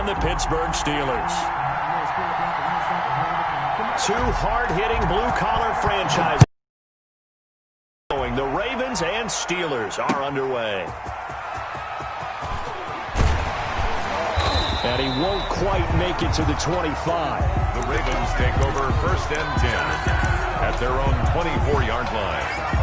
and the Pittsburgh Steelers. Two hard-hitting blue-collar franchises. The Ravens and Steelers are underway. And he won't quite make it to the 25. The Ravens take over 1st and 10 at their own 24-yard line.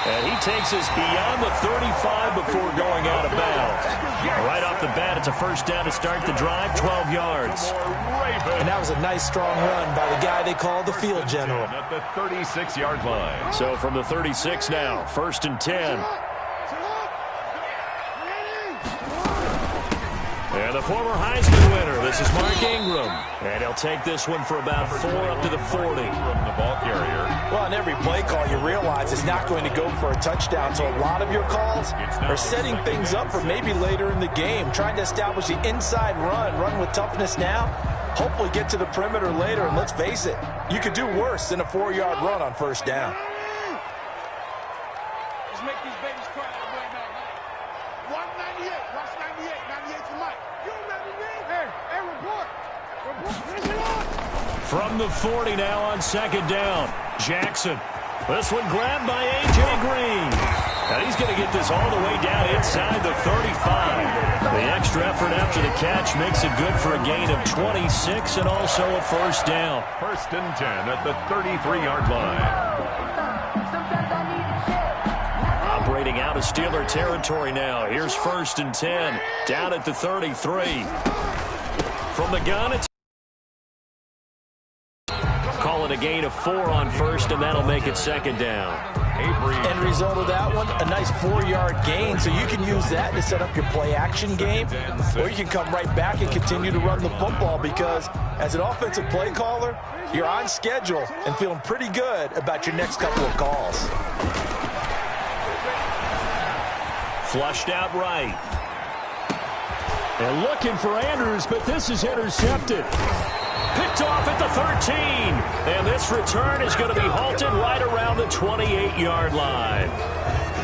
And he takes us beyond the 35 before going out of bounds. Right off the bat, it's a first down to start the drive, 12 yards. And that was a nice, strong run by the guy they call the field general. At the 36-yard line. So from the 36 now, 1st and 10. And the former Heisman winner, this is Mark Ingram. And he'll take this one for about 4 up to the 40. From the ball carrier. Well, on every play call, you realize it's not going to go for a touchdown. So a lot of your calls are setting things up for maybe later in the game, trying to establish the inside run with toughness now. Hopefully get to the perimeter later, and let's face it, you could do worse than a 4-yard run on 1st down. Let's make these babies cry out of way, man. Watch 98. Watch 98. 98 to Mike. You 98. Hey, report. From the 40 now on 2nd down. Jackson. This one grabbed by A.J. Green. And he's going to get this all the way down inside the 35. The extra effort after the catch makes it good for a gain of 26 and also a 1st down. 1st and 10 at the 33-yard line. Operating out of Steeler territory now. Here's 1st and 10. Down at the 33. From the gun, it's call it a gain of 4 on 1st, and that'll make it 2nd down. End result of that one, a nice 4-yard gain, so you can use that to set up your play-action game, or you can come right back and continue to run the football because as an offensive play caller, you're on schedule and feeling pretty good about your next couple of calls. Flushed out right. And looking for Andrews, but this is intercepted. Picked off at the 13. And this return is going to be halted right around the 28-yard line.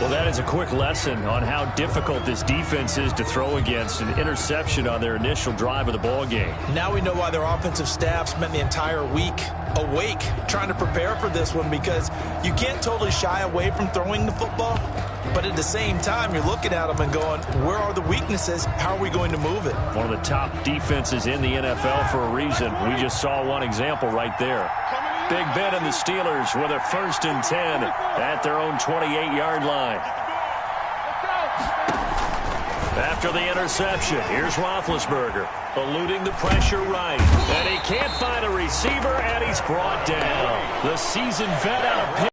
Well, that is a quick lesson on how difficult this defense is to throw against. An interception on their initial drive of the ball game. Now we know why their offensive staff spent the entire week awake trying to prepare for this one, because you can't totally shy away from throwing the football. But at the same time, you're looking at them and going, where are the weaknesses? How are we going to move it? One of the top defenses in the NFL for a reason. We just saw one example right there. Big Ben and the Steelers with a 1st and 10 at their own 28-yard line. After the interception, here's Roethlisberger, eluding the pressure right. And he can't find a receiver, and he's brought down. The seasoned vet out of Pitt.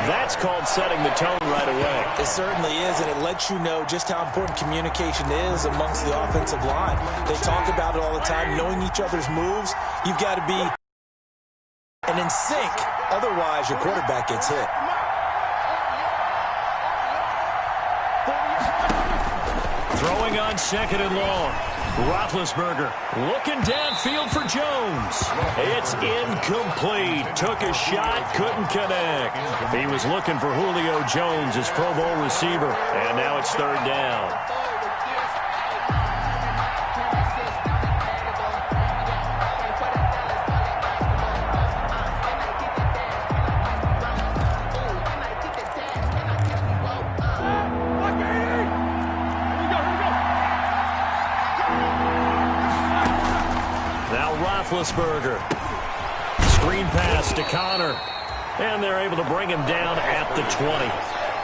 That's called setting the tone right away. It certainly is, and it lets you know just how important communication is amongst the offensive line. They talk about it all the time, knowing each other's moves. You've got to be in sync. Otherwise, your quarterback gets hit. Throwing on 2nd and long. Roethlisberger looking downfield for Jones. It's incomplete. Took a shot, couldn't connect. He was looking for Julio Jones, his Pro Bowl receiver. And now it's 3rd down. Roethlisberger. Screen pass to Connor. And they're able to bring him down at the 20.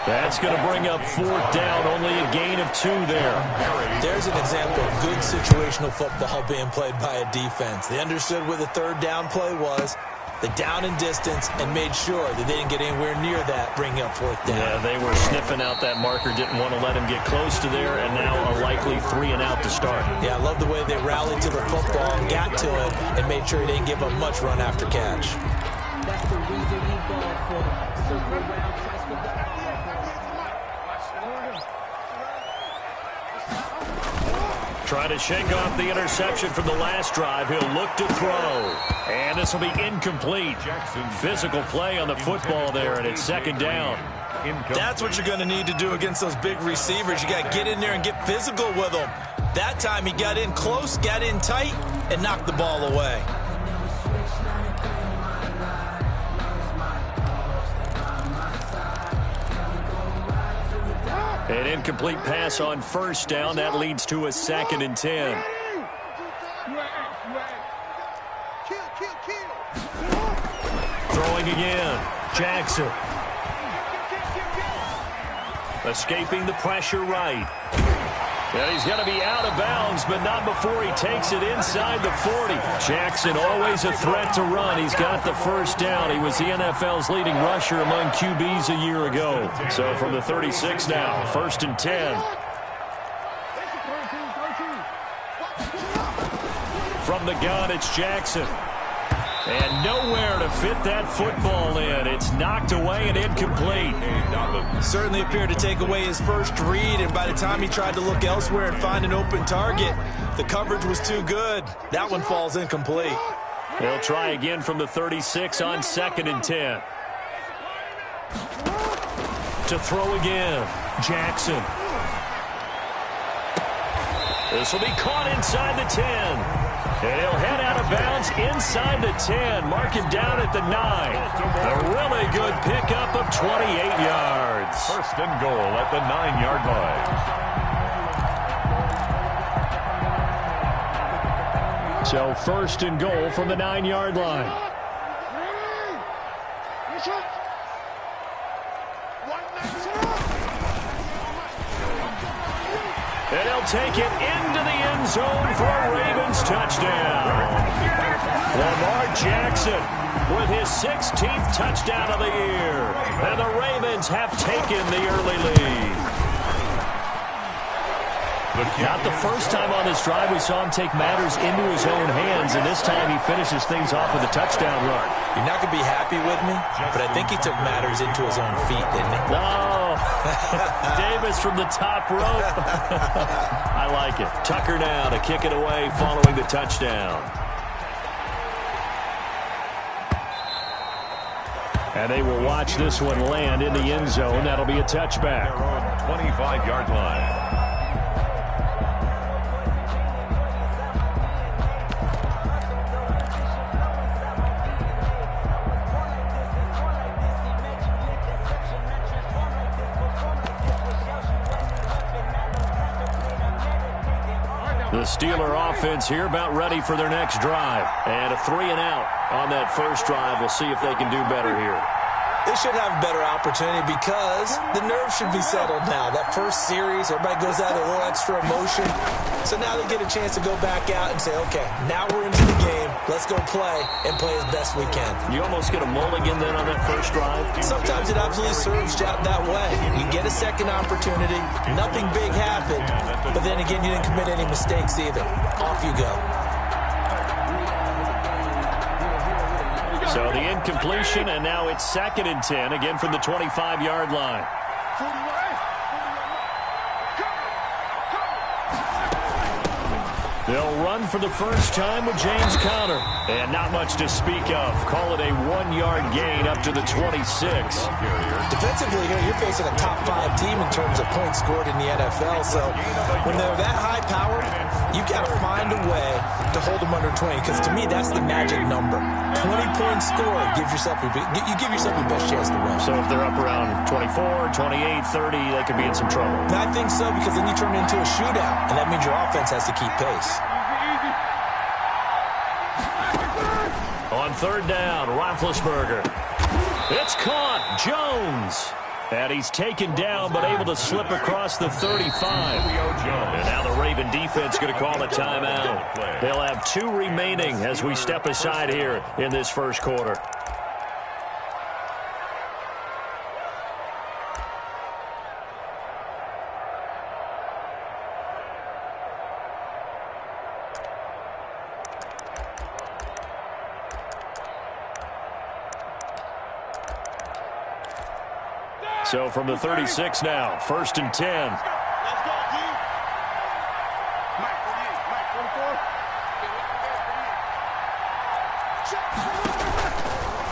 That's going to bring up 4th down. Only a gain of 2 there. There's an example of good situational football being played by a defense. They understood where the 3rd down play was, the down and distance, and made sure that they didn't get anywhere near that bringing up fourth down. Yeah, they were sniffing out that marker, didn't want to let him get close to there, and now a likely 3-and-out to start. Yeah, I love the way they rallied to the football and got to it and made sure he didn't give up much run after catch. That's the reason he balled for circle around, tries for the... Try to shake off the interception from the last drive. He'll look to throw. And this will be incomplete. Physical play on the football there, and it's second down. That's what you're going to need to do against those big receivers. You got to get in there and get physical with them. That time he got in close, got in tight, and knocked the ball away. An incomplete pass on first down. That leads to a 2nd and 10. Throwing again. Jackson. Escaping the pressure right. And he's going to be out of bounds, but not before he takes it inside the 40. Jackson, always a threat to run. He's got the first down. He was the NFL's leading rusher among QBs a year ago. So from the 36 now, 1st and 10. From the gun, it's Jackson. And nowhere to fit that football in. It's knocked away and incomplete. Certainly appeared to take away his first read, and by the time he tried to look elsewhere and find an open target, the coverage was too good. That one falls incomplete. They'll try again from the 36 on 2nd and 10. To throw again, Jackson. This will be caught inside the 10. And he'll head out of bounds inside the 10. Mark him down at the 9. A really good pickup of 28 yards. 1st and goal at the 9-yard line. So 1st and goal from the 9-yard line. And he'll take it into the end zone for a Ravens touchdown. Lamar Jackson with his 16th touchdown of the year. And the Ravens have taken the early lead. Not the first time on this drive we saw him take matters into his own hands, and this time he finishes things off with a touchdown run. You're not going to be happy with me, but I think he took matters into his own feet, didn't he? No. Davis from the top rope. I like it. Tucker now to kick it away following the touchdown. And they will watch this one land in the end zone. That'll be a touchback. Their own 25-yard line. The Steeler offense here about ready for their next drive. And a 3-and-out on that first drive. We'll see if they can do better here. They should have a better opportunity because the nerves should be settled now. That first series, everybody goes out with a little extra emotion. So now they get a chance to go back out and say, okay, now we're into the game. Let's go play and play as best we can. You almost get a mulligan then on that first drive? Sometimes it absolutely serves out that way. You get a second opportunity. Nothing big happened. But then again, you didn't commit any mistakes either. Off you go. So the incompletion, and now it's 2nd and 10, again from the 25-yard line. They'll run for the first time with James Conner. And not much to speak of. Call it a 1-yard gain up to the 26. Defensively here, you're facing a top 5 team in terms of points scored in the NFL. So when they're that high powered, you've got to find a way to hold them under 20. Because to me, that's the magic number. 20 points scored gives yourself you give yourself your best chance to win. So if they're up around 24, 28, 30, they could be in some trouble. I think so, because then you turn it into a shootout, and that means your offense has to keep pace. On 3rd down, Roethlisberger. It's caught. Jones. And he's taken down, but able to slip across the 35. And now the Raven defense going to call a timeout. They'll have 2 remaining as we step aside here in this first quarter. So from the 36 now, 1st and 10. Let's go, G. Mike 48, Mike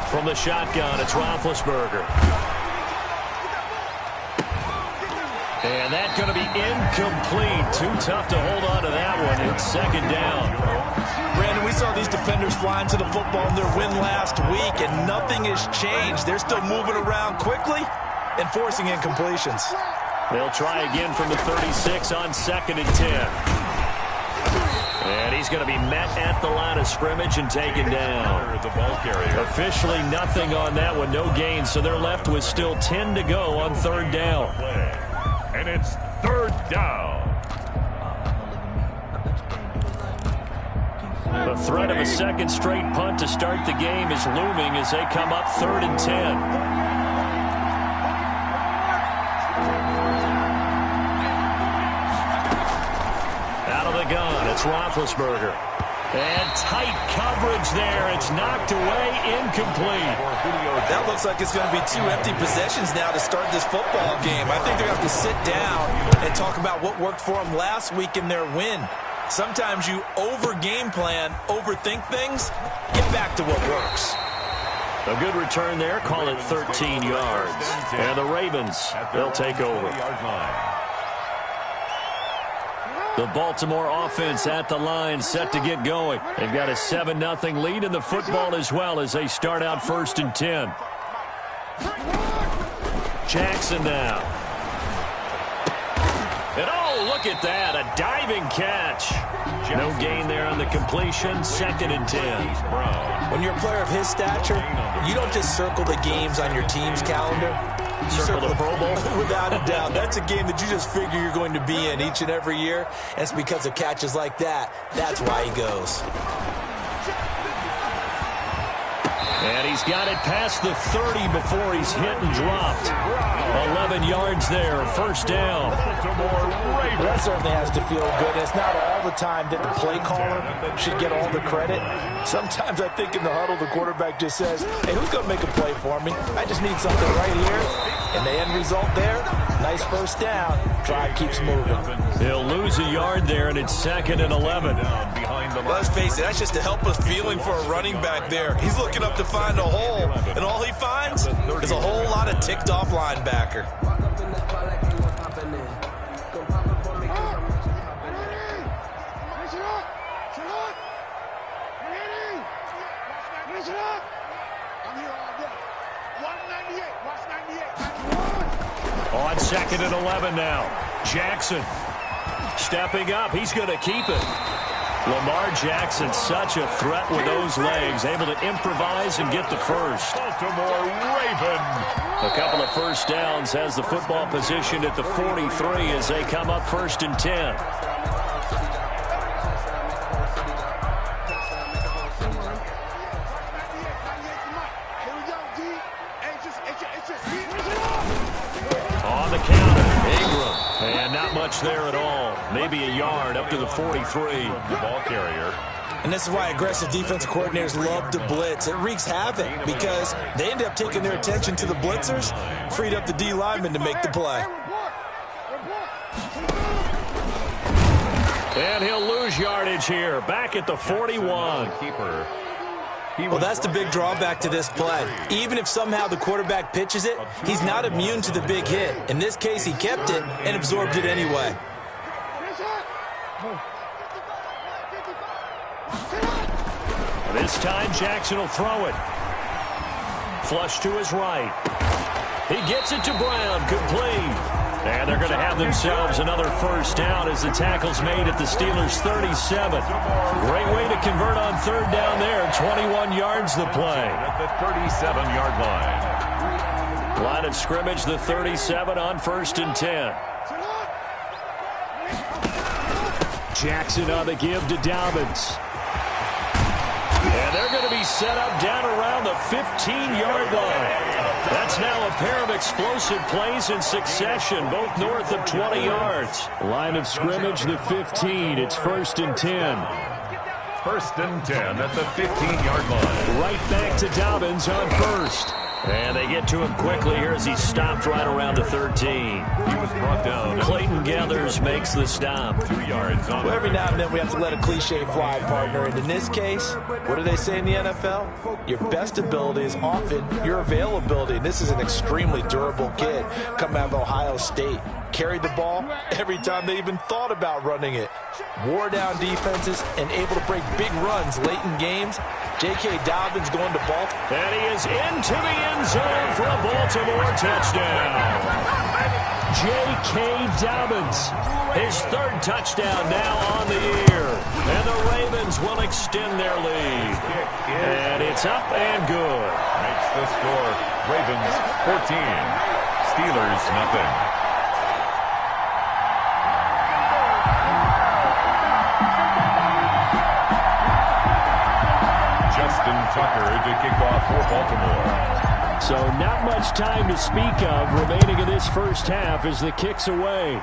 44. From the shotgun, it's Roethlisberger. And that's going to be incomplete. Too tough to hold on to that one. It's 2nd down. Brandon, we saw these defenders flying to the football in their win last week, and nothing has changed. They're still moving around quickly and forcing incompletions. They'll try again from the 36 on 2nd and 10. And he's going to be met at the line of scrimmage and taken down. The ball carrier. Officially nothing on that one, no gain, so they're left with still 10 to go on 3rd down. And it's 3rd down. The threat of a second straight punt to start the game is looming as they come up 3rd and 10. Gun. It's Roethlisberger. And tight coverage there. It's knocked away, incomplete. That looks like it's going to be 2 empty possessions now to start this football game. I think they're going to have to sit down and talk about what worked for them last week in their win. Sometimes you over-game plan, overthink things, get back to what works. A good return there. Call it 13 yards. And the Ravens, they'll take over. The Baltimore offense at the line, set to get going. They've got a 7-0 lead in the football as well as they start out 1st and 10. Jackson now. And oh, look at that, a diving catch. No gain there on the completion, 2nd and 10. When you're a player of his stature, you don't just circle the games on your team's calendar. Circle the Pro Bowl? Without a doubt. That's a game that you just figure you're going to be in each and every year. And it's because of catches like that. That's why he goes. And he's got it past the 30 before he's hit and dropped. 11 yards there, 1st down. That certainly has to feel good. It's not all the time that the play caller should get all the credit. Sometimes I think in the huddle, the quarterback just says, hey, who's going to make a play for me? I just need something right here. And the end result there, nice 1st down. Drive keeps moving. He'll lose a yard there, and it's 2nd and 11. Let's face it, that's just a helpless feeling for a running back there. He's looking up to find a hole, and all he finds is a whole lot of ticked-off linebacker. On 2nd and 11 now. Jackson stepping up. He's going to keep it. Lamar Jackson, such a threat with those legs, able to improvise and get the first. Baltimore Raven. A couple of 1st downs, has the football position at the 43 as they come up 1st and 10. On the counter, Ingram. And not much there at all. Maybe a yard up to the 43. The ball carrier. And this is why aggressive defensive coordinators love to blitz. It wreaks havoc because they end up taking their attention to the blitzers, freed up the D lineman to make the play. And he'll lose yardage here, back at the 41. Keeper. Well, that's the big drawback to this play. Even if somehow the quarterback pitches it, he's not immune to the big hit. In this case, he kept it and absorbed it anyway. This time, Jackson will throw it. Flush to his right. He gets it to Brown, complete. And they're going to have themselves another 1st down as the tackle's made at the Steelers' 37. Great way to convert on 3rd down there. 21 yards the play. At the 37-yard line. Line of scrimmage, the 37 on 1st and 10. Jackson on the give to Dobbins. And they're going to be set up down around the 15-yard line. That's now a pair of explosive plays in succession, both north of 20 yards. Line of scrimmage, the 15. It's 1st and 10. 1st and 10 at the 15-yard line. Right back to Dobbins on 1st. And they get to him quickly here as he stopped right around the 13. He was brought down. Clayton Gathers makes the stop. 2 yards on. Well, every now and then we have to let a cliche fly, partner. And in this case, what do they say in the NFL? Your best ability is often your availability. And this is an extremely durable kid coming out of Ohio State. Carried the ball every time they even thought about running it. Wore down defenses and able to break big runs late in games. J.K. Dobbins going to Baltimore. And he is into the end zone for a Baltimore touchdown. J.K. Dobbins, his 3rd touchdown now on the year. And the Ravens will extend their lead. And it's up and good. Makes the score Ravens 14, Steelers nothing. Tucker to kick off for Baltimore. So not much time to speak of remaining in this first half as the kick's away.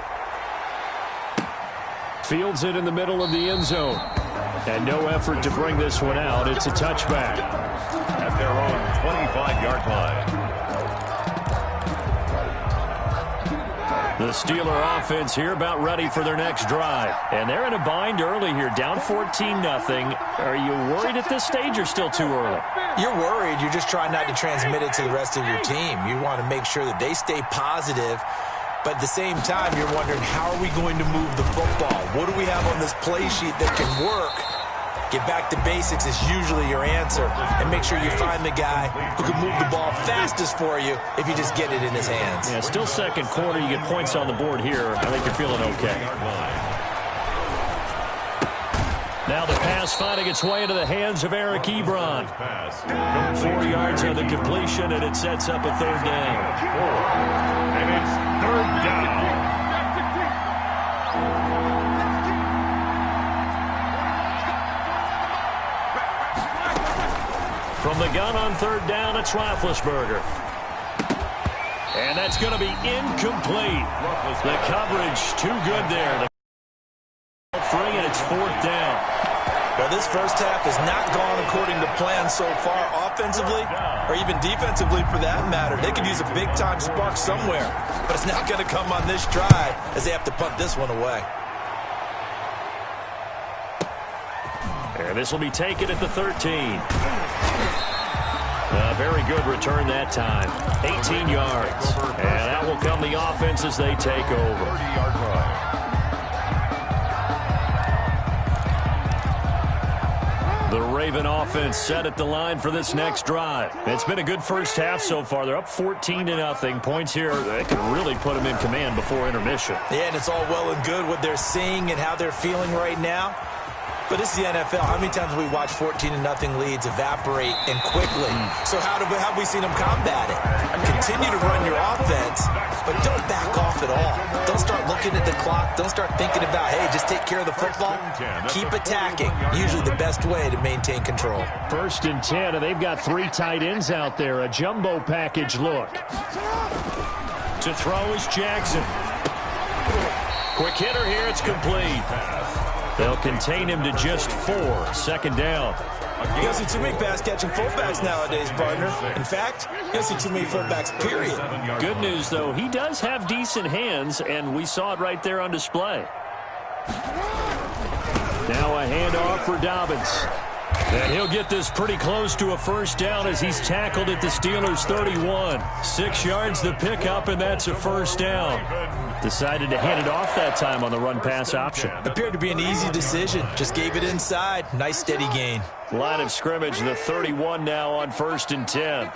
Fields it in the middle of the end zone. And no effort to bring this one out. It's a touchback. At their own 25-yard line. The Steeler offense here about ready for their next drive. And they're in a bind early here, down 14-0. Are you worried at this stage or still too early? You're worried. You're just trying not to transmit it to the rest of your team. You want to make sure that they stay positive. But at the same time, you're wondering, how are we going to move the football? What do we have on this play sheet that can work? Get back to basics is usually your answer. And make sure you find the guy who can move the ball fastest for you if you just get it in his hands. Yeah, still second quarter. You get points on the board here. I think you're feeling okay. Now the pass finding its way into the hands of Eric Ebron. 4 yards on the completion, and it sets up a 3rd down. And it's 3rd down. From the gun on 3rd down, it's Roethlisberger. And that's going to be incomplete. The coverage too good there. The free, and it's 4th down. Well, this first half has not gone according to plan so far offensively or even defensively for that matter. They could use a big-time spark somewhere, but it's not going to come on this drive as they have to punt this one away. And this will be taken at the 13. A very good return that time. 18 yards. And that will come the offense as they take over. 30-yard drive. The Raven offense set at the line for this next drive. It's been a good first half so far. They're up 14-0. Points here that can really put them in command before intermission. Yeah, and it's all well and good what they're seeing and how they're feeling right now. But this is the NFL. How many times have we watched 14-0 leads evaporate and quickly? So how have we seen them combat it? Continue to run your offense, but don't back off at all. Don't start looking at the clock. Don't start thinking about, hey, just take care of the football. Keep attacking. Usually the best way to maintain control. 1st and 10, and they've got 3 tight ends out there. A jumbo package look. To throw is Jackson. Quick hitter here. It's complete. They'll contain him to just 4. 2nd down. You don't see too many pass-catching fullbacks nowadays, partner. In fact, you don't see too many fullbacks, period. Good news, though, he does have decent hands, and we saw it right there on display. Now a handoff for Dobbins. And he'll get this pretty close to a 1st down as he's tackled at the Steelers' 31. 6 yards the pickup, and that's a 1st down. Decided to hand it off that time on the run-pass option. Appeared to be an easy decision. Just gave it inside. Nice, steady gain. Line of scrimmage, the 31 now on 1st and 10.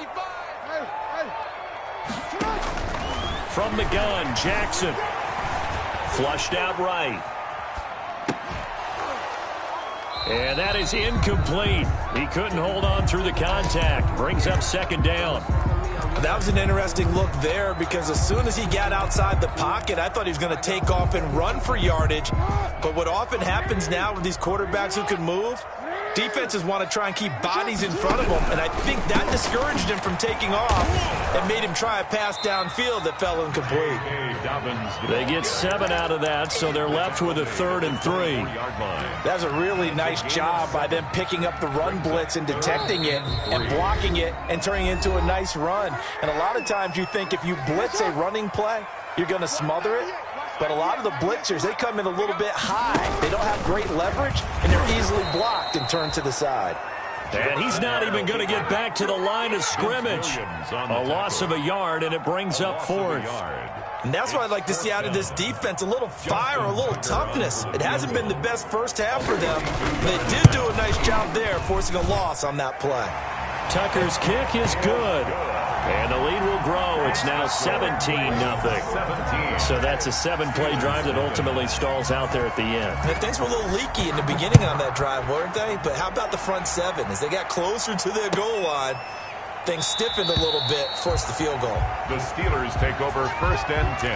From the gun, Jackson. Flushed out right. And that is incomplete. He couldn't hold on through the contact. Brings up 2nd down. That was an interesting look there because as soon as he got outside the pocket, I thought he was going to take off and run for yardage. But what often happens now with these quarterbacks who can move, defenses want to try and keep bodies in front of them, and I think that discouraged him from taking off and made him try a pass downfield that fell incomplete. They get 7 out of that, so they're left with a 3rd and 3. That's a really nice job by them picking up the run blitz and detecting it and blocking it and turning it into a nice run. And a lot of times you think if you blitz a running play, you're going to smother it. But a lot of the blitzers, they come in a little bit high. They don't have great leverage, and they're easily blocked and turned to the side. And he's not even going to get back to the line of scrimmage. A loss of a yard, and it brings up 4th. And that's what I'd like to see out of this defense, a little fire, a little toughness. It hasn't been the best first half for them. They did do a nice job there, forcing a loss on that play. Tucker's kick is good. And the lead will grow. It's now 17-0. So that's a 7-play drive that ultimately stalls out there at the end. And things were a little leaky in the beginning on that drive, weren't they? But how about the front 7? As they got closer to their goal line, things stiffened a little bit, forced the field goal. The Steelers take over 1st and 10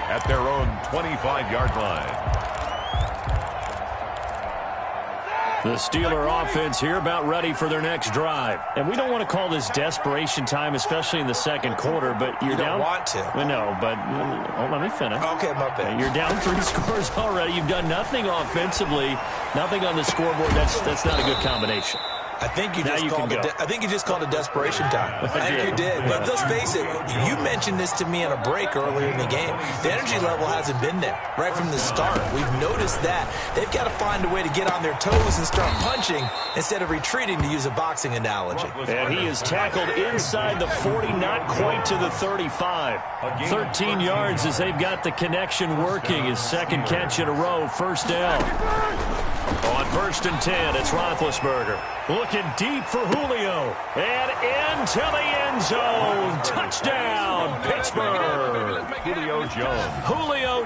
at their own 25-yard line. The Steeler offense here about ready for their next drive. And we don't want to call this desperation time, especially in the second quarter, but you're down. You don't want to. Well, no, but let me finish. Okay, my bad. You're down 3 scores already. You've done nothing offensively, nothing on the scoreboard. That's not a good combination. I think you just called it desperation time. I think you did. But let's face it, you mentioned this to me in a break earlier in the game. The energy level hasn't been there right from the start. We've noticed that. They've got to find a way to get on their toes and start punching instead of retreating, to use a boxing analogy. And he is tackled inside the 40, not quite to the 35. 13 yards as they've got the connection working. His second catch in a row, first down. On 1st and 10, it's Roethlisberger. Looking deep for Julio. And into the end zone. Touchdown, Pittsburgh. Julio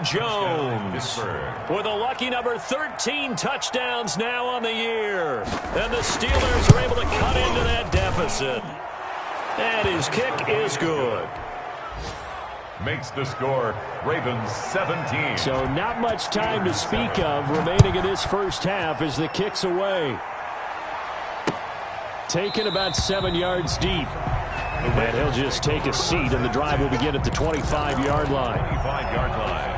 Jones. With a lucky number 13 touchdowns now on the year. And the Steelers are able to cut into that deficit. And his kick is good. Makes the score Ravens 17. So not much time to speak of remaining in this first half as the kick's away. Taken about 7 yards deep. And he'll just take a seat, and the drive will begin at the 25-yard line. 25-yard line.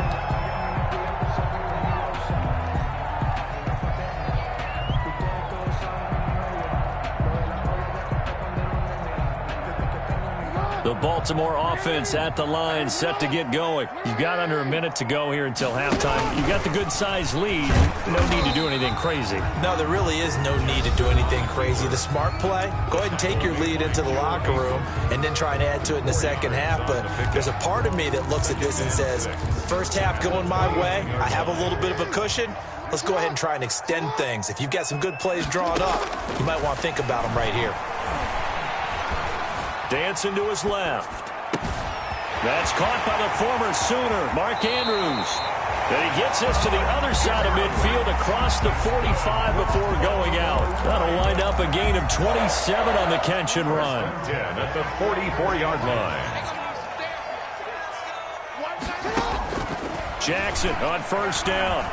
The Baltimore offense at the line, set to get going. You've got under a minute to go here until halftime. You've got the good-sized lead. No need to do anything crazy. No, there really is no need to do anything crazy. The smart play, go ahead and take your lead into the locker room and then try and add to it in the second half. But there's a part of me that looks at this and says, first half going my way, I have a little bit of a cushion. Let's go ahead and try and extend things. If you've got some good plays drawn up, you might want to think about them right here. Dancing to his left. That's caught by the former Sooner, Mark Andrews. Then he gets this to the other side of midfield across the 45 before going out. That'll wind up a gain of 27 on the catch and run. 10 at the 44-yard line. Jackson on first down.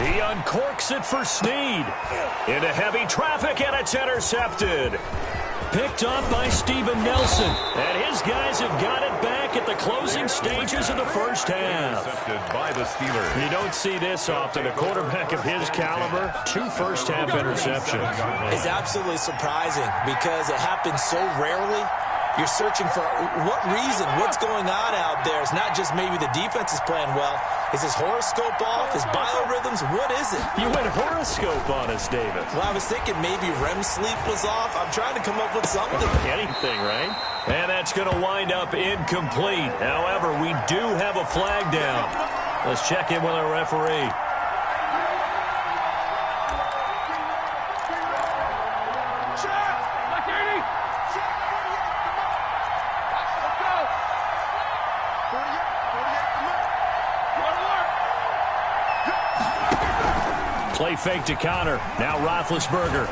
He uncorks it for Snead. Into heavy traffic, and it's intercepted. Picked up by Steven Nelson. And his guys have got it back at the closing stages of the first half. Intercepted by the Steelers. You don't see this often. A quarterback of his caliber, 2 first-half interceptions. It's absolutely surprising because it happens so rarely. You're searching for what reason, what's going on out there. It's not just maybe the defense is playing well. Is his horoscope off? His biorhythms? What is it? You went horoscope on us, David. Well, I was thinking maybe REM sleep was off. I'm trying to come up with something. Anything, right? And that's going to wind up incomplete. However, we do have a flag down. Let's check in with our referee. Play fake to counter. Now Roethlisberger.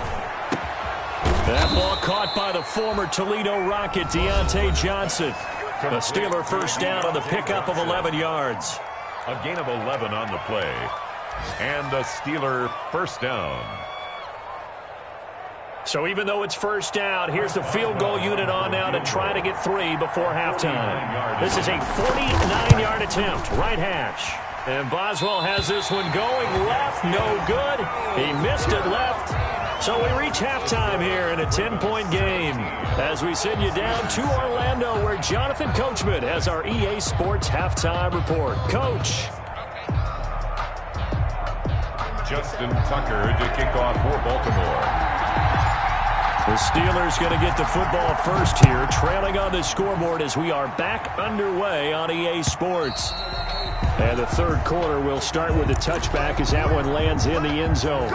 That ball caught by the former Toledo Rocket, Deontay Johnson. The Steeler first down on the pickup of 11 yards. A gain of 11 on the play. And the Steeler first down. So even though it's first down, here's the field goal unit on now to try to get 3 before halftime. This is a 49-yard attempt, right hash. And Boswell has this one going left, no good. He missed it left. So we reach halftime here in a 10-point game as we send you down to Orlando where Jonathan Coachman has our EA Sports halftime report. Coach. Justin Tucker to kick off for Baltimore. The Steelers going to get the football first here, trailing on the scoreboard as we are back underway on EA Sports. And the third quarter will start with a touchback as that one lands in the end zone.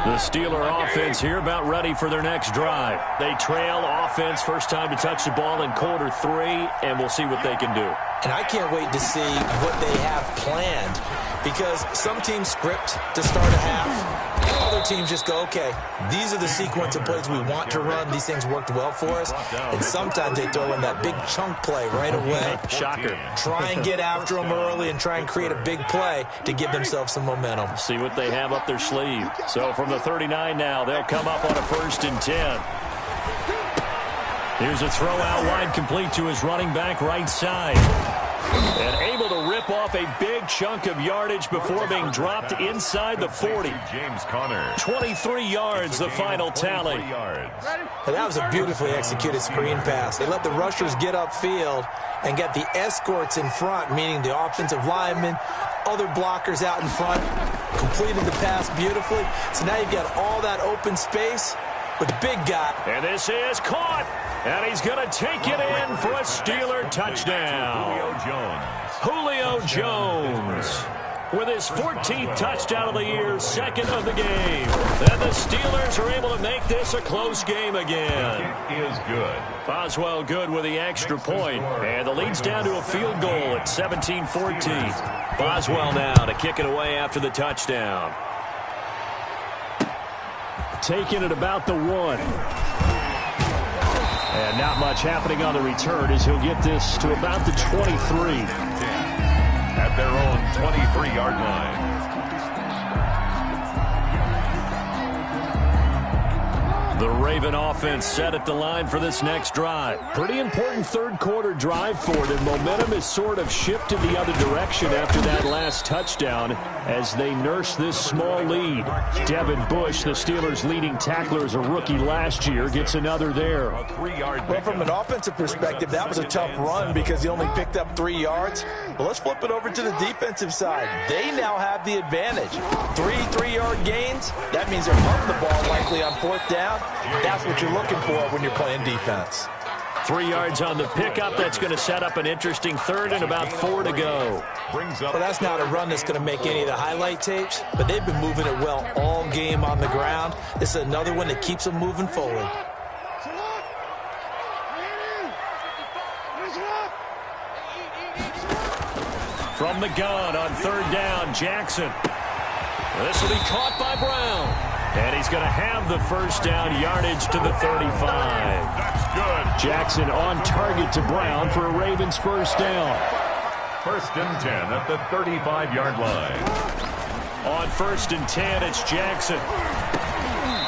The Steeler offense here about ready for their next drive. They trail offense, first time to touch the ball in quarter 3, and we'll see what they can do. And I can't wait to see what they have planned because some teams script to start a half. Other teams just go, okay, these are the sequence of plays we want to run. These things worked well for us. And sometimes they throw in that big chunk play right away. Shocker. Try and get after them early and try and create a big play to give themselves some momentum. See what they have up their sleeve. So from the 39 now, they'll come up on a 1st and 10. Here's a throw out wide complete to his running back right side. And able to rip off a big chunk of yardage before being dropped inside the 40. James Conner. 23 yards, the final tally. And that was a beautifully executed screen pass. They let the rushers get upfield and get the escorts in front, meaning the offensive linemen, other blockers out in front, completed the pass beautifully. So now you've got all that open space with the big guy. And this is caught. And he's going to take it in for a Steeler touchdown. Julio Jones with his 14th touchdown of the year, 2nd of the game. And the Steelers are able to make this a close game again. It is good. Boswell good with the extra point. And the lead's down to a field goal at 17-14. Boswell now to kick it away after the touchdown. Taking it about the 1. And not much happening on the return as he'll get this to about the 23. At their own 23-yard line. The Raven offense set at the line for this next drive. Pretty important third quarter drive for them. Momentum has sort of shifted the other direction after that last touchdown as they nurse this small lead. Devin Bush, the Steelers' leading tackler as a rookie last year, gets another there. Well, from an offensive perspective, that was a tough run because he only picked up 3 yards. But let's flip it over to the defensive side. They now have the advantage. 3 3-yard gains. That means they're running the ball likely on 4th down. That's what you're looking for when you're playing defense. 3 yards on the pickup. That's going to set up an interesting 3rd and about 4 to go. Well, that's not a run that's going to make any of the highlight tapes, but they've been moving it well all game on the ground. This is another one that keeps them moving forward. From the gun on 3rd down, Jackson. This will be caught by Brown. And he's going to have the first down yardage to the 35. That's good. Jackson on target to Brown for a Ravens first down. 1st and 10 at the 35-yard line. On 1st and 10, it's Jackson.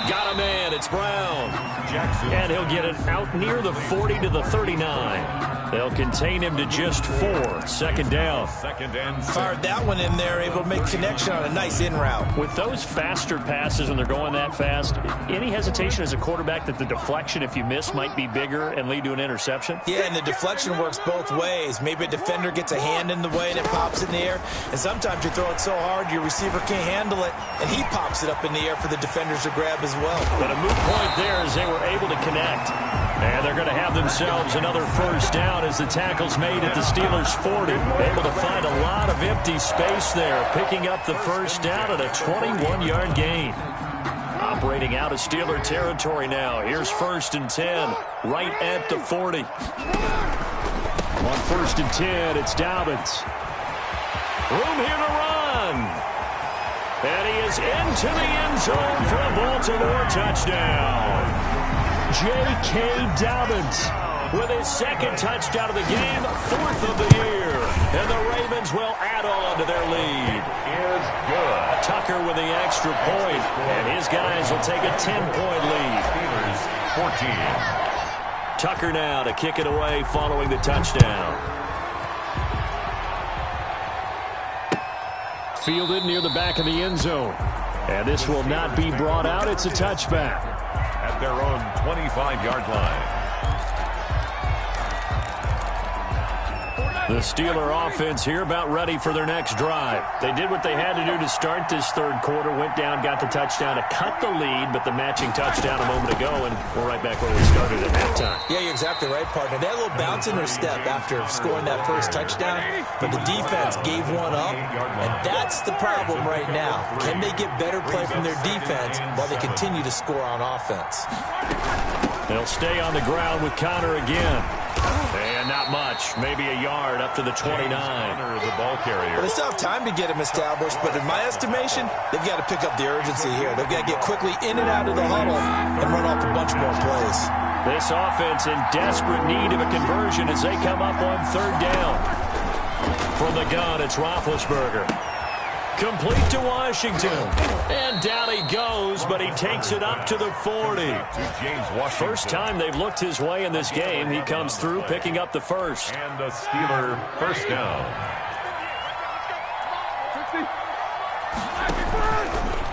Got a man, it's Brown. Jackson. And he'll get it out near the 40 to the 39. They'll contain him to just 4. 2nd down. 2nd and 6. Fired that one in there, able to make connection on a nice in route. With those faster passes when they're going that fast, any hesitation as a quarterback that the deflection, if you miss, might be bigger and lead to an interception? Yeah, and the deflection works both ways. Maybe a defender gets a hand in the way and it pops in the air. And sometimes you throw it so hard your receiver can't handle it, and he pops it up in the air for the defenders to grab as well. But a moot point there as they were able to connect. And they're going to have themselves another first down as the tackle's made at the Steelers' 40. Able to find a lot of empty space there, picking up the first down and a 21-yard gain. Operating out of Steeler territory now. Here's 1st and 10, right at the 40. On 1st and 10, it's Dobbins. Room here to run. And he is into the end zone for a Baltimore touchdown. J.K. Dobbins with his 2nd touchdown of the game, 4th of the year. And the Ravens will add on to their lead. Is good. Tucker with the extra point, and his guys will take a 10-point lead. Steelers 14. Tucker now to kick it away following the touchdown. Fielded near the back of the end zone. And this will not be brought out. It's a touchback. At their own 25-yard line. The Steeler offense here about ready for their next drive. They did what they had to do to start this 3rd quarter, went down, got the touchdown to cut the lead, but the matching touchdown a moment ago, and we're right back where we started at halftime. Yeah, you're exactly right, partner. They had a little bounce in their step after scoring that first touchdown, but the defense gave one up, and that's the problem right now. Can they get better play from their defense while they continue to score on offense? They'll stay on the ground with Connor again. And not much. Maybe a yard up to the 29. The ball carrier. Well, they still have time to get him established, but in my estimation, they've got to pick up the urgency here. They've got to get quickly in and out of the huddle and run off a bunch more plays. This offense in desperate need of a conversion as they come up on 3rd down. From the gun, it's Roethlisberger. Complete to Washington. And down he goes, but he takes it up to the 40. James Washington. First time they've looked his way in this game. He comes through, picking up the first. And the Steeler first down.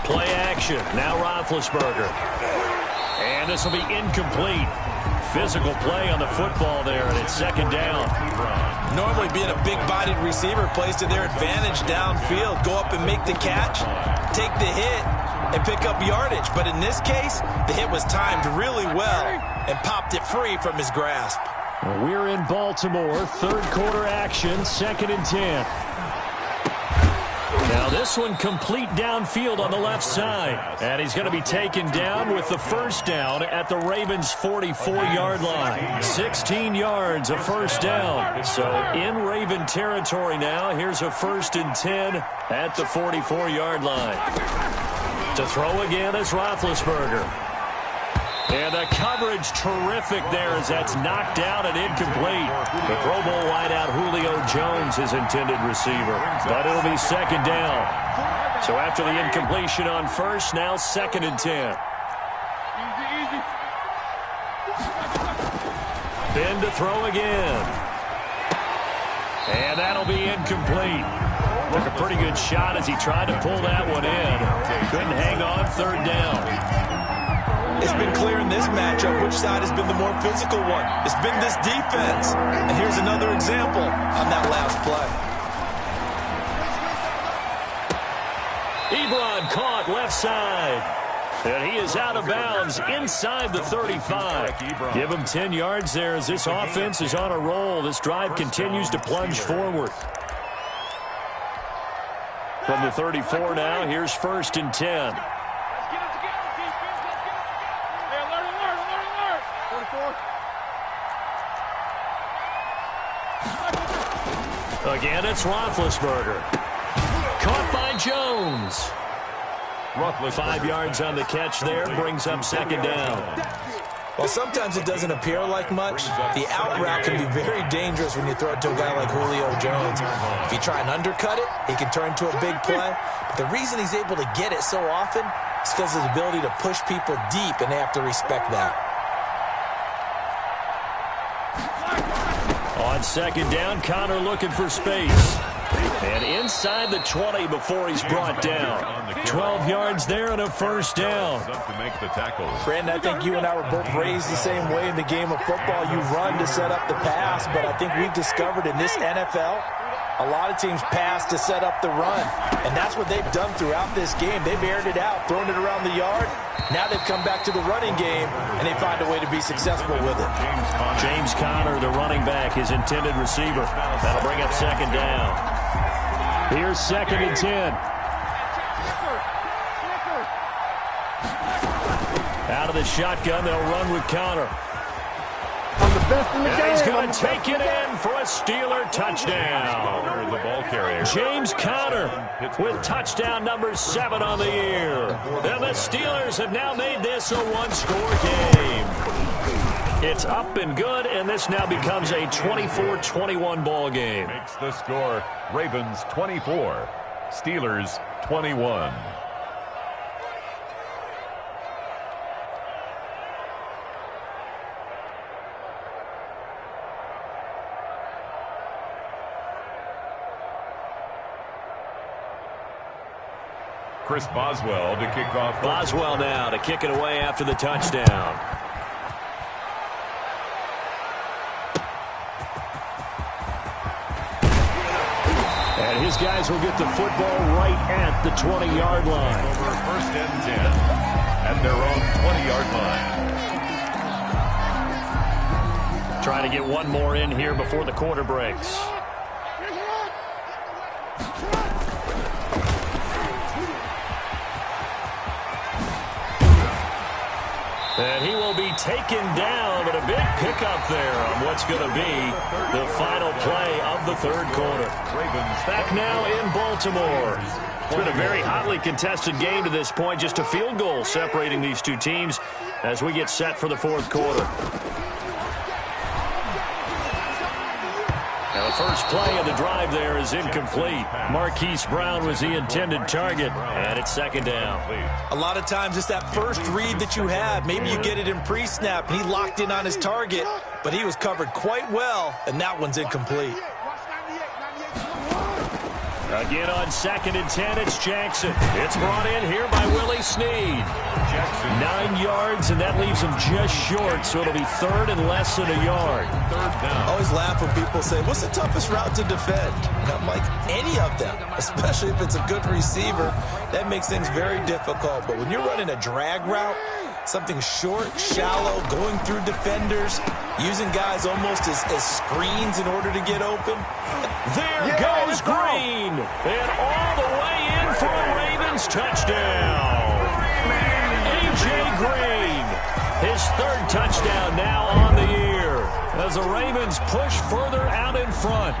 Play action. Now Roethlisberger. And this will be incomplete. Physical play on the football there, and it's 2nd down. Normally being a big-bodied receiver plays to their advantage downfield. Go up and make the catch, take the hit, and pick up yardage. But in this case, the hit was timed really well and popped it free from his grasp. We're in Baltimore. 3rd quarter action, 2nd and 10. Now this one complete downfield on the left side. And he's going to be taken down with the first down at the Ravens' 44-yard line. 16 yards, a first down. So in Raven territory now, here's a 1st and 10 at the 44-yard line. To throw again is Roethlisberger. And the coverage terrific there as that's knocked out and incomplete. The Pro Bowl wideout Julio Jones is intended receiver. But it'll be 2nd down. So after the incompletion on first, now 2nd and 10. Ben to throw again. And that'll be incomplete. Took a pretty good shot as he tried to pull that one in. Couldn't hang on, 3rd down. It's been clear in this matchup which side has been the more physical one. It's been this defense. And here's another example on that last play. Ebron caught left side. And he is out of bounds inside the 35. Give him 10 yards there as this offense is on a roll. This drive continues to plunge forward. From the 34 now, here's 1st and 10. Again, it's Roethlisberger. Caught by Jones. 5 yards on the catch there, brings up 2nd down. Well, sometimes it doesn't appear like much. The out route can be very dangerous when you throw it to a guy like Julio Jones. If you try and undercut it, he can turn into a big play. But the reason he's able to get it so often is because of his ability to push people deep, and they have to respect that. On 2nd down, Connor looking for space. And inside the 20 before he's brought down. 12 yards there and a first down. Brandon, I think you and I were both raised the same way in the game of football. You run to set up the pass, but I think we've discovered in this NFL, a lot of teams pass to set up the run. And that's what they've done throughout this game. They've aired it out, thrown it around the yard. Now they've come back to the running game, and they find a way to be successful with it. James Conner, the running back, his intended receiver. That'll bring up 2nd down. Here's 2nd and 10. Out of the shotgun, they'll run with counter. And he's going to take it in for a Steeler touchdown. The ball carrier. James Conner with touchdown number 7 on the year. And the Steelers have now made this a one-score game. It's up and good, and this now becomes a 24-21 ball game. Makes the score Ravens 24, Steelers 21. Chris Boswell to kick off. Boswell now to kick it away after the touchdown. And his guys will get the football right at the 20-yard line. Over 1st and 10 at their own 20-yard line. Trying to get one more in here before the quarter breaks. And he will be taken down, but a big pickup there on what's going to be the final play of the 3rd quarter. Back now in Baltimore. It's been a very hotly contested game to this point. Just a field goal separating these two teams as we get set for the 4th quarter. Now the first play of the drive there is incomplete. Marquise Brown was the intended target, and it's 2nd down. A lot of times it's that first read that you have. Maybe you get it in pre-snap, and he locked in on his target, but he was covered quite well, and that one's incomplete. Again on 2nd and 10, it's Jackson. It's brought in here by Willie Snead. 9 yards, and that leaves him just short, so it'll be 3rd and less than a yard. 3rd down. I always laugh when people say, what's the toughest route to defend? And I'm like, any of them, especially if it's a good receiver. That makes things very difficult. But when you're running a drag route, something short, shallow, going through defenders, using guys almost as screens in order to get open. There goes Green, and all the way in for a Ravens touchdown. A.J. Green, his 3rd touchdown now on the year as the Ravens push further out in front.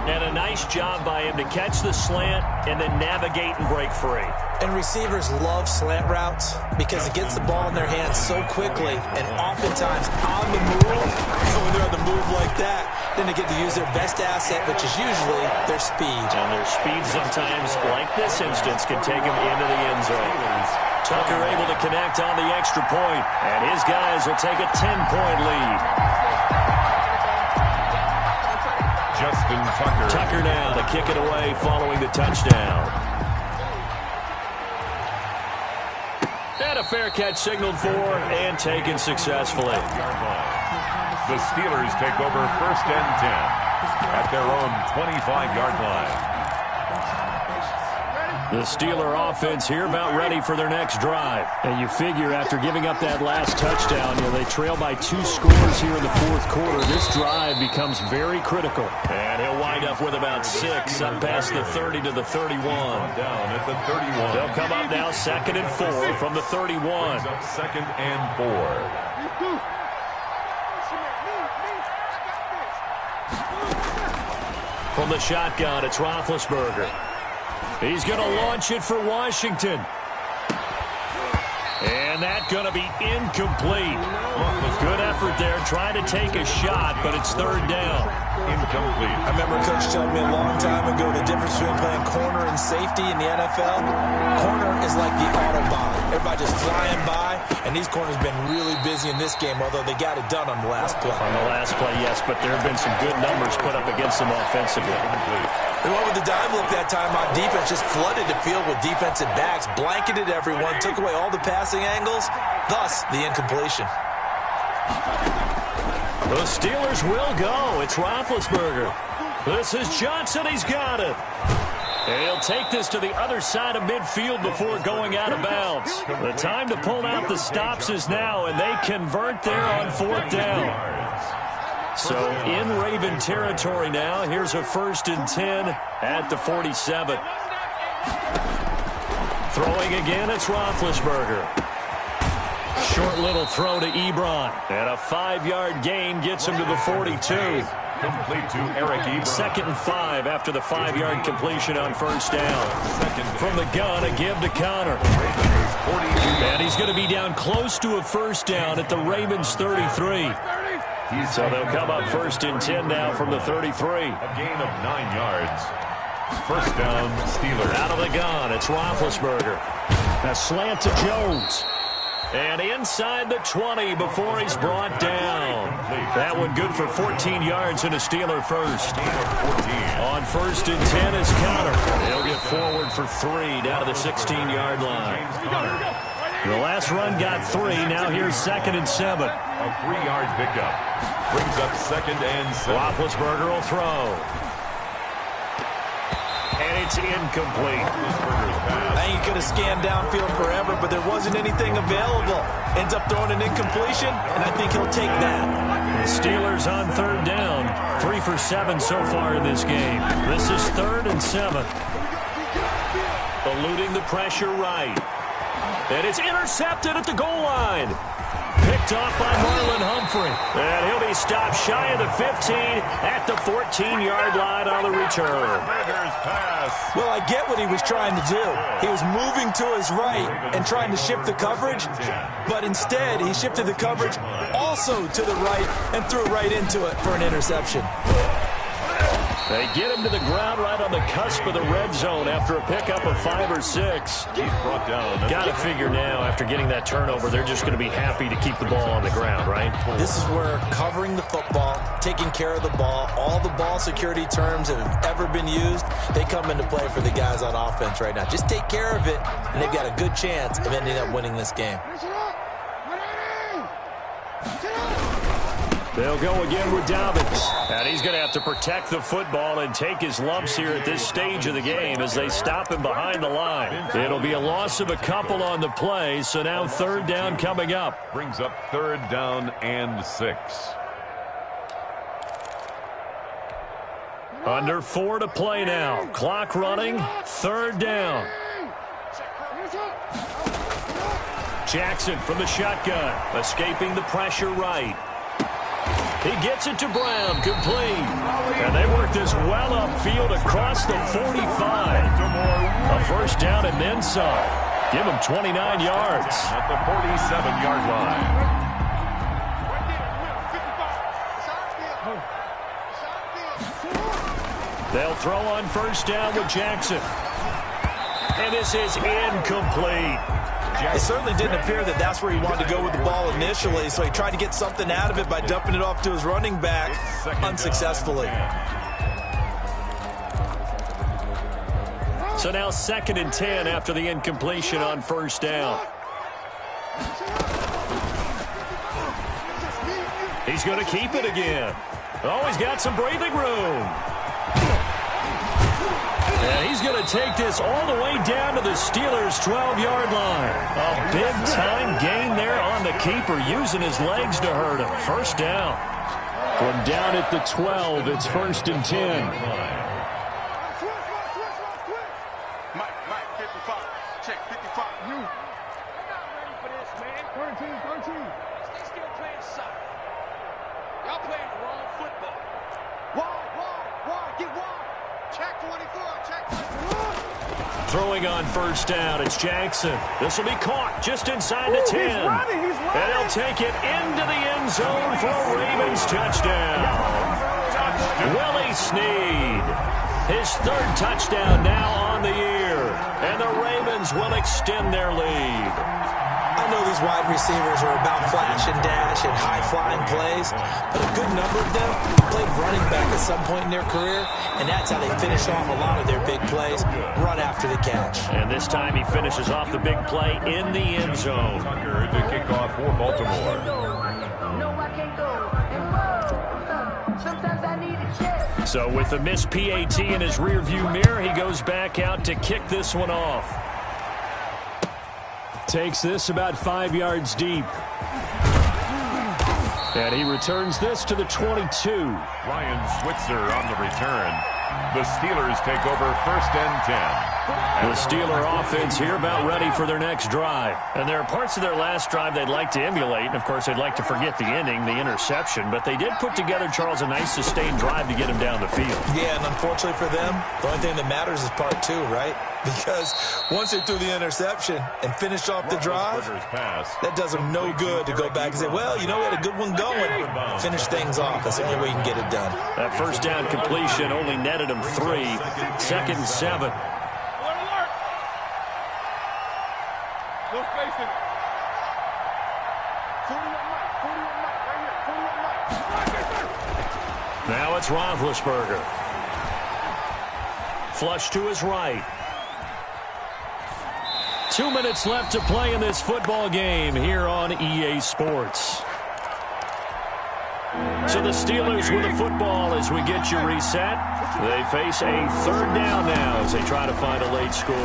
And a nice job by him to catch the slant and then navigate and break free. And receivers love slant routes because it gets the ball in their hands so quickly and oftentimes on the move. So when they're on the move like that, then they get to use their best asset, which is usually their speed. And their speed sometimes, like this instance, can take them into the end zone. Tucker able to connect on the extra point, and his guys will take a 10-point lead. Justin Tucker. Tucker now to kick it away following the touchdown. And a fair catch signaled for and taken successfully. The Steelers take over 1st and 10 at their own 25-yard line. The Steeler offense here about ready for their next drive. And you figure after giving up that last touchdown, they trail by 2 scores here in the 4th quarter. This drive becomes very critical. And he'll wind up with about 6 up past the 30 to the 31. Down at the 31. They'll come up now 2nd and 4 from the 31. Up 2nd and 4. From the shotgun, it's Roethlisberger. He's going to launch it for Washington. And that's going to be incomplete. Good effort there, trying to take a shot, but it's 3rd down. Incomplete. I remember Coach telling me a long time ago the difference between playing corner and safety in the NFL. Corner is like the Autobahn. Everybody just flying by, and these corners have been really busy in this game, although they got it done on the last play. On the last play, yes, but there have been some good numbers put up against them offensively. They went with the dive look that time on defense, just flooded the field with defensive backs, blanketed everyone, took away all the passing angles, thus the incompletion. The Steelers will go. It's Roethlisberger. This is Johnson. He's got it. And he'll take this to the other side of midfield before going out of bounds. The time to pull out the stops is now, and they convert there on 4th down. So in Raven territory now. Here's a 1st and 10 at the 47. Throwing again, it's Roethlisberger. Short little throw to Ebron. And a 5-yard gain gets him to the 42. Complete to Eric Ebron. 2nd and 5 after the 5-yard completion on 1st down. From the gun, a give to Connor. And he's going to be down close to a 1st down at the Ravens 33. So they'll come up 1st and 10 now from the 33. A gain of 9 yards. 1st down, Steelers. Out of the gun, it's Roethlisberger. A slant to Jones. And inside the 20 before he's brought down. That one good for 14 yards and a Steeler first. On 1st and 10 is Connor. He'll get forward for 3 down to the 16-yard line. The last run got 3. Now here's 2nd and 7. A 3-yard pickup. Brings up 2nd and 7. Roethlisberger will throw. And it's incomplete. I think he could have scanned downfield forever, but there wasn't anything available. Ends up throwing an incompletion, and I think he'll take that. The Steelers on 3rd down. 3 for 7 so far in this game. This is 3rd and 7. Eluding the pressure right. And it's intercepted at the goal line. Picked off by Marlon Humphrey. And he'll be stopped shy of the 15 at the 14-yard line on the return. Well, I get what he was trying to do. He was moving to his right and trying to shift the coverage, but instead he shifted the coverage also to the right and threw right into it for an interception. They get him to the ground right on the cusp of the red zone after a pickup of 5 or 6. He's brought down. Got to figure now, after getting that turnover, they're just going to be happy to keep the ball on the ground, right? This is where covering the football, taking care of the ball, all the ball security terms that have ever been used, they come into play for the guys on offense right now. Just take care of it, and they've got a good chance of ending up winning this game. They'll go again with Dobbins. And he's going to have to protect the football and take his lumps here at this stage of the game as they stop him behind the line. It'll be a loss of a couple on the play, so now 3rd down coming up. Brings up 3rd down and 6. Under 4 to play now. Clock running. 3rd down. Jackson from the shotgun. Escaping the pressure right. He gets it to Brown, complete. And they work this well upfield across the 45. A 1st down and then some. Give him 29 yards. At the 47-yard line. They'll throw on 1st down with Jackson. And this is incomplete. It certainly didn't appear that that's where he wanted to go with the ball initially, so he tried to get something out of it by dumping it off to his running back unsuccessfully. So now 2nd and 10 after the incompletion on 1st down. He's going to keep it again. Oh, he's got some breathing room. And he's going to take this all the way down to the Steelers' 12-yard line. A big-time gain there on the keeper, using his legs to hurt him. 1st down. From down at the 12, it's 1st and 10. Mike, 55. Check, 55. You. We're not ready for this, man. 13. They still playing soccer. Y'all playing the wrong football. Why? Get wide. Check 24. Check 24. Throwing on 1st down, it's Jackson. This will be caught just inside the 10. He's running. And he'll take it into the end zone for a Ravens touchdown. Willie Snead. His 3rd touchdown now on the year. And the Ravens will extend their lead. I know these wide receivers are about flash and dash and high-flying plays, but a good number of them played running back at some point in their career, and that's how they finish off a lot of their big plays, run after the catch. And this time he finishes off the big play in the end zone. Tucker to kick off for Baltimore. No, I can't go. Sometimes I need a check. So with the missed PAT in his rearview mirror, he goes back out to kick this one off. Takes this about 5 yards deep. And he returns this to the 22. Ryan Switzer on the return. The Steelers take over 1st and 10. The Steeler offense here about ready for their next drive. And there are parts of their last drive they'd like to emulate. And, of course, they'd like to forget the ending, the interception. But they did put together, Charles, a nice sustained drive to get him down the field. Yeah, and unfortunately for them, the only thing that matters is part 2, right? Because once they threw the interception and finished off the drive, that does them no good to go back and say, well, you know, we had a good one going. Finish things off. That's the only way you can get it done. That first down completion only netted him 3. 2nd and 7. No spacing. 41 Mike. 41 Mike. Right here. 41 Mike. Now it's Roethlisberger. Flush to his right. 2 minutes left to play in this football game here on EA Sports. So the Steelers with the football as we get you reset. They face a 3rd down now as they try to find a late score.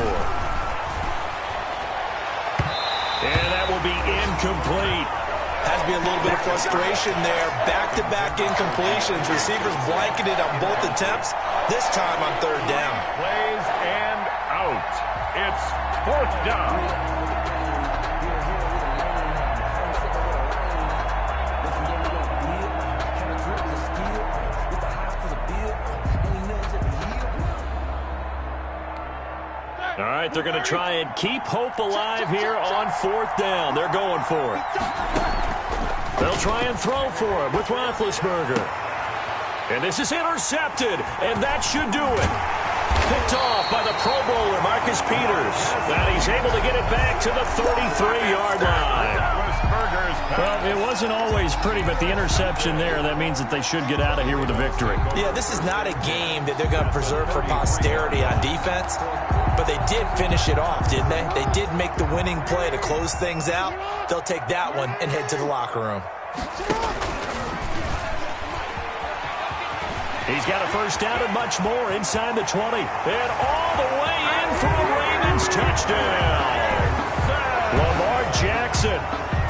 And that will be incomplete. Has to be a little bit of frustration there. Back-to-back incompletions. Receivers blanketed on both attempts. This time on 3rd down. Plays and out. It's 4th down. All right, they're going to try and keep hope alive here on 4th down. They're going for it. They'll try and throw for it with Roethlisberger. And this is intercepted, and that should do it. Picked off by the Pro Bowler, Marcus Peters. And he's able to get it back to the 33-yard line. Well, it wasn't always pretty, but the interception there, that means that they should get out of here with a victory. Yeah, this is not a game that they're going to preserve for posterity on defense, but they did finish it off, didn't they? They did make the winning play to close things out. They'll take that one and head to the locker room. He's got a first down and much more inside the 20. And all the way in for a Ravens touchdown. Lamar Jackson,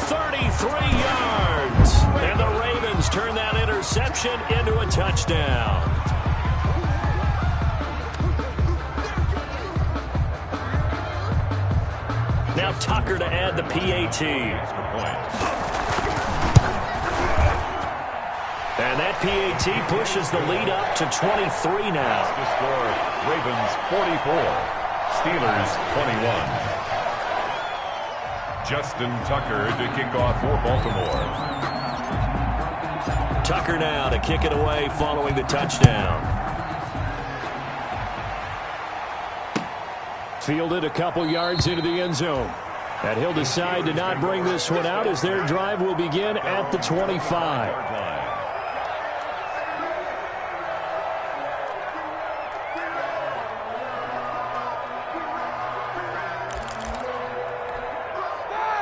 33 yards. And the Ravens turn that interception into a touchdown. Now Tucker to add the PAT. And that PAT pushes the lead up to 23 now. The score, Ravens 44, Steelers 21. Justin Tucker to kick off for Baltimore. Tucker now to kick it away following the touchdown. Fielded a couple yards into the end zone. And he'll decide to not bring this one out as their drive will begin at the 25.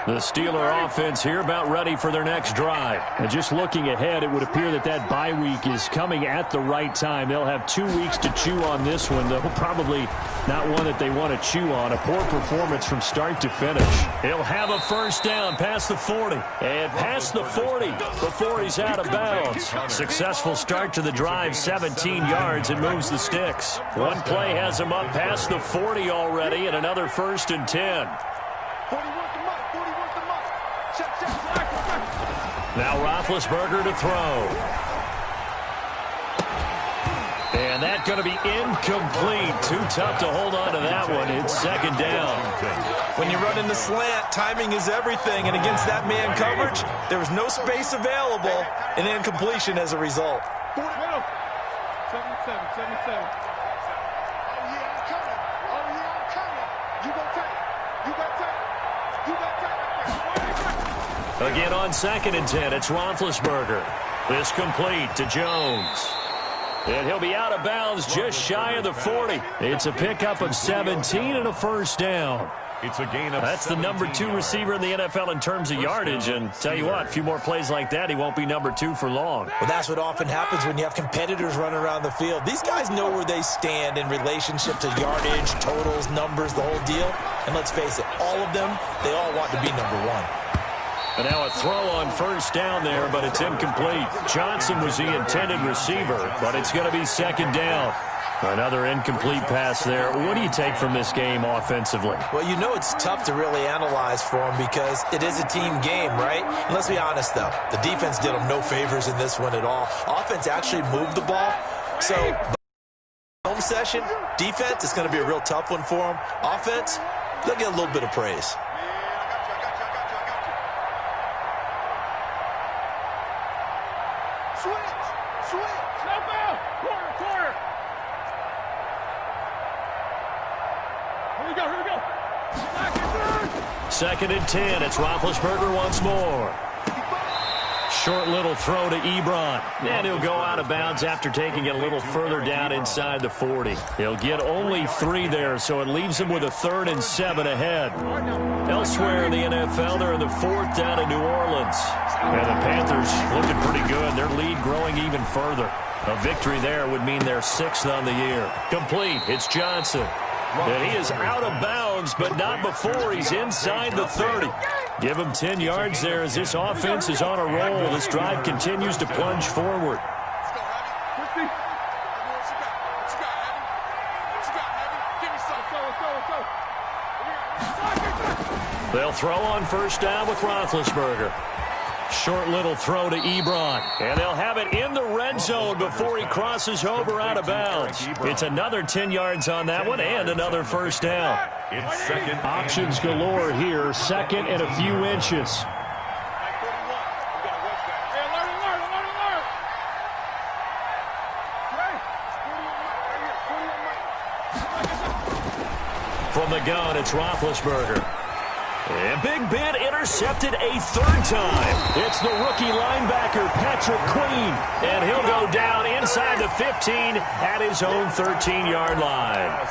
The Steeler offense here about ready for their next drive. And just looking ahead, it would appear that that bye week is coming at the right time. They'll have 2 weeks to chew on this one, though probably not one that they want to chew on. A poor performance from start to finish. He'll have a first down past the 40. And past the 40 before he's out of bounds. Successful start to the drive, 17 yards, and moves the sticks. One play has him up past the 40 already, and another 1st and 10. Now Roethlisberger to throw. And that's going to be incomplete. Too tough to hold on to that one. It's 2nd down. When you run in the slant, timing is everything. And against that man coverage, there was no space available, and incompletion as a result. 77. Oh, yeah, I'm coming. Oh, yeah, I'm coming. You go take it. You go take it. You go take it. Again on 2nd and 10, it's Roethlisberger. This complete to Jones. And he'll be out of bounds just shy of the 40. It's a pickup of 17 and a first down. It's a gain of That's the number 2 receiver in the NFL in terms of yardage. And tell you what, a few more plays like that, he won't be number 2 for long. Well, that's what often happens when you have competitors running around the field. These guys know where they stand in relationship to yardage, totals, numbers, the whole deal. And let's face it, all of them, they all want to be number 1. And now a throw on first down there, but it's incomplete. Johnson was the intended receiver, but it's going to be second down. Another incomplete pass there. What do you take from this game offensively? Well, you know it's tough to really analyze for them because it is a team game, right? And let's be honest, though. The defense did them no favors in this one at all. Offense actually moved the ball. So, home session, defense, it's going to be a real tough one for them. Offense, they'll get a little bit of praise. Second and 10. It's Roethlisberger once more. Short little throw to Ebron. And he'll go out of bounds after taking it a little further down inside the 40. He'll get only 3 there, so it leaves him with a 3rd and 7 ahead. Elsewhere in the NFL, they're in the 4th down in New Orleans. And the Panthers looking pretty good. Their lead growing even further. A victory there would mean they're 6th on the year. Complete. It's Johnson. And he is out of bounds, but not before he's inside the 30. Give him 10 yards there as this offense is on a roll. This drive continues to plunge forward. They'll throw on first down with Roethlisberger. Short little throw to Ebron. And they'll have it in the red zone before he crosses over out of bounds. It's another 10 yards on that one and another first down. Options galore here. Second and a few inches. From the gun, it's Roethlisberger. And Big Ben intercepted a 3rd time. It's the rookie linebacker, Patrick Queen. And he'll go down inside the 15 at his own 13-yard line.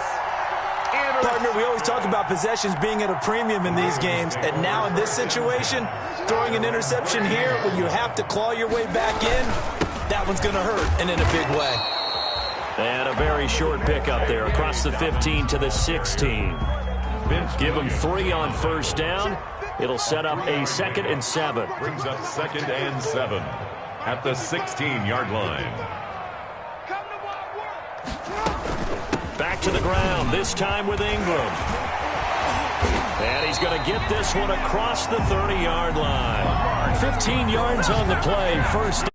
Partner, we always talk about possessions being at a premium in these games. And now in this situation, throwing an interception here when you have to claw your way back in, that one's going to hurt, and in a big way. And a very short pickup there across the 15 to the 16. Give him 3 on first down. It'll set up a 2nd and 7. Brings up 2nd and 7 at the 16-yard line. Back to the ground, this time with Ingram. And he's going to get this one across the 30-yard line. 15 yards on the play, first